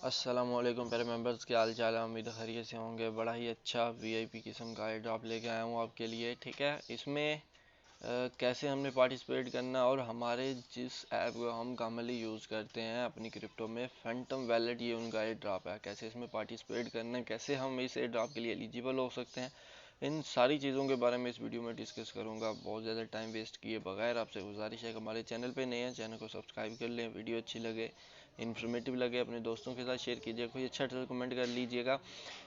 अस्सलामुअलैकुम प्यारे मेंबर्स, क्या हाल चाल है। उम्मीद है खैरियत से होंगे। बड़ा ही अच्छा वीआईपी किस्म का एयर ड्रॉप लेके आया हूँ आपके लिए। ठीक है, इसमें कैसे हमने पार्टिसिपेट करना और हमारे जिस ऐप को हम कॉमनली यूज़ करते हैं अपनी क्रिप्टो में, फैंटम वैलेट, ये उनका एयर ड्रॉप है। कैसे इसमें पार्टिसिपेट करना है, कैसे हम इस एयर ड्रॉप के लिए एलिजिबल हो सकते हैं, इन सारी चीज़ों के बारे में इस वीडियो में डिस्कस करूंगा। बहुत ज़्यादा टाइम वेस्ट किए बगैर आपसे गुजारिश है कि हमारे चैनल पे नए हैं, चैनल को सब्सक्राइब कर लें। वीडियो अच्छी लगे, इन्फॉर्मेटिव लगे, अपने दोस्तों के साथ शेयर कीजिए। कोई अच्छा कमेंट कर लीजिएगा।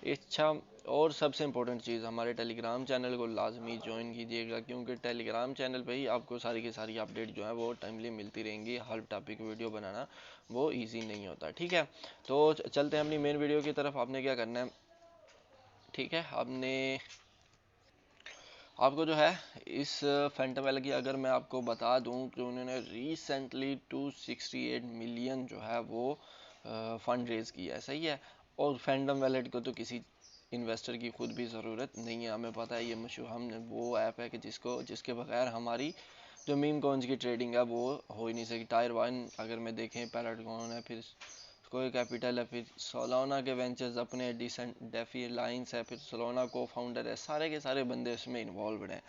अच्छा, और सबसे इम्पोर्टेंट चीज़, हमारे टेलीग्राम चैनल को लाजमी ज्वाइन कीजिएगा, क्योंकि टेलीग्राम चैनल पे ही आपको सारी की सारी अपडेट जो है वो टाइमली मिलती रहेंगी। हर टॉपिक वीडियो बनाना वो इजी नहीं होता। ठीक है, तो चलते हैं अपनी मेन वीडियो की तरफ। आपने क्या करना है, ठीक है, आपको जो है इस फैंटम वैली की अगर मैं आपको बता दूं कि उन्होंने रिसेंटली 268 मिलियन जो है वो फंड रेज किया है। सही है, और फैंटम वैलेट को तो किसी इन्वेस्टर की खुद भी ज़रूरत नहीं है। हमें पता है ये मशहूर हम वो ऐप है कि जिसके बगैर हमारी जो मीम कॉइन्स की ट्रेडिंग है वो हो ही नहीं सकती। टायर वन अगर मैं देखें, पैरागॉन है, फिर कोई कैपिटल है, फिर सोलाना के वेंचर्स अपने डिसेंट डेफी लाइंस है, फिर सोलाना को फाउंडर है, सारे के सारे बंदे उसमें इन्वॉल्व हैं।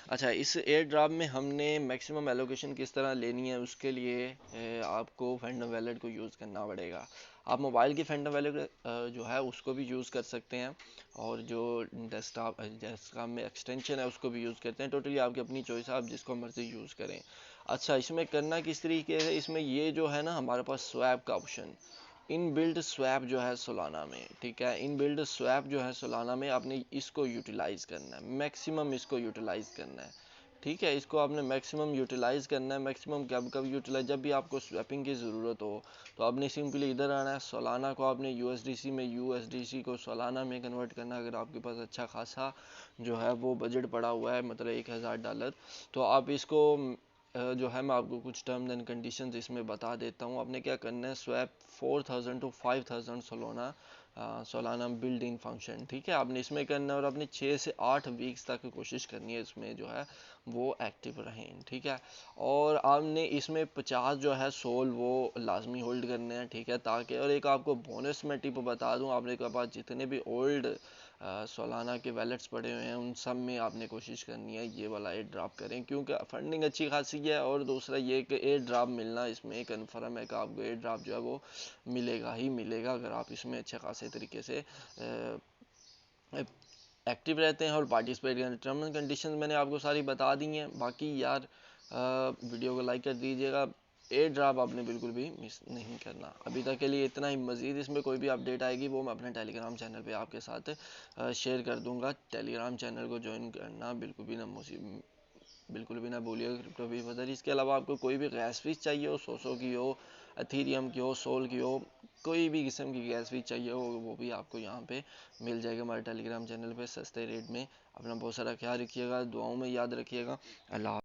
अच्छा, इस एयर ड्रॉप में हमने मैक्सिमम एलोकेशन किस तरह लेनी है, उसके लिए आपको फैंटम वैलेट को यूज़ करना पड़ेगा। आप मोबाइल की फैंटम वैलेट जो है उसको भी यूज़ कर सकते हैं, और जो डेस्कटॉप में एक्सटेंशन है उसको भी यूज़ करते हैं। टोटली आपकी अपनी चॉइस है, आप जिसको मर्जी यूज़ करें। अच्छा, इसमें करना किस तरीके से, इसमें ये जो है ना, हमारे पास स्वैप का ऑप्शन, इन बिल्ड स्वैप जो है सोलाना में, ठीक है, इन बिल्ड स्वैप जो है सोलाना में, आपने इसको यूटिलाइज़ करना है, मैक्सिमम इसको यूटिलाइज़ करना है। ठीक है, इसको आपने मैक्सिमम यूटिलाइज़ करना है। मैक्सिमम कब कब यूटिलाइज, जब भी आपको स्वैपिंग की ज़रूरत हो तो आपने सिंपली इधर आना है। सोलाना को आपने यूएसडीसी में, यूएसडीसी को सोलाना में कन्वर्ट करना। अगर आपके पास अच्छा खासा जो है वो बजट पड़ा हुआ है, मतलब $1000, तो आप इसको जो है मैं आपको कुछ टर्म्स एंड कंडीशंस इसमें बता देता हूँ। आपने क्या करना है, swap 4000 to 5000 Solana build in function, ठीक है, आपने इसमें करना है, और अपने 6 से 8 वीक्स तक कोशिश करनी है इसमें जो है वो एक्टिव रहें। ठीक है, और आपने इसमें 50 जो है सोल वो लाजमी होल्ड करने हैं। ठीक है, ताकि, और एक आपको बोनस में टिप बता दूं, आपने के पास जितने भी ओल्ड सोलाना के वैलेट्स पड़े हुए हैं उन सब में आपने कोशिश करनी है ये वाला एयर ड्रॉप करें, क्योंकि फंडिंग अच्छी खासी है। और दूसरा ये कि एयर ड्रॉप मिलना इसमें कन्फर्म है कि आपको एयर ड्रॉप जो है वो मिलेगा ही मिलेगा, अगर आप इसमें अच्छे खासे तरीके से एक्टिव रहते हैं और पार्टिसिपेट करें। टर्म एंड कंडीशन मैंने आपको सारी बता दी हैं। बाकी यार वीडियो को लाइक कर दीजिएगा। एयर ड्रॉप आपने बिल्कुल भी मिस नहीं करना। अभी तक के लिए इतना ही। मज़ीद इसमें कोई भी अपडेट आएगी वो मैं अपने टेलीग्राम चैनल पे आपके साथ शेयर कर दूंगा। टेलीग्राम चैनल को ज्वाइन करना बिल्कुल भी ना भूलिएगा। क्रिप्टो भी बदल, इसके अलावा आपको कोई भी गैस फीस चाहिए हो, सोसो की हो, एथीरियम की हो, सोल की हो, कोई भी किस्म की गैस फीस चाहिए हो, वो भी आपको यहाँ पे मिल जाएगा हमारे टेलीग्राम चैनल पे सस्ते रेट में। अपना बहुत सारा ख्याल रखिएगा, दुआओं में याद रखिएगा। अल्लाह।